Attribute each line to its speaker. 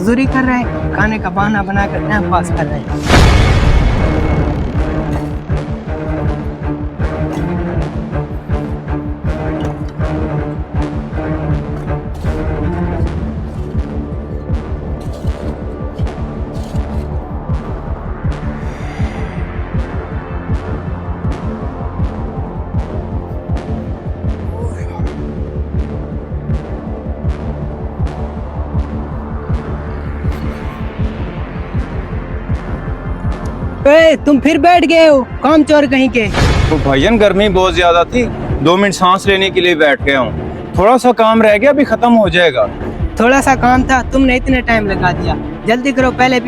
Speaker 1: मजदूरी कर रहे हैं, खाने का बहाना बनाकर टाइम पास कर रहे हैं। तुम फिर बैठ गए हो, काम चोर कहीं के।
Speaker 2: तो भाईजान गर्मी बहुत ज्यादा थी, 2 मिनट सांस लेने के लिए बैठ गया हूँ। थोड़ा सा काम रह गया, अभी खत्म हो जाएगा।
Speaker 1: थोड़ा सा काम था, तुमने इतने टाइम लगा दिया। जल्दी करो, पहले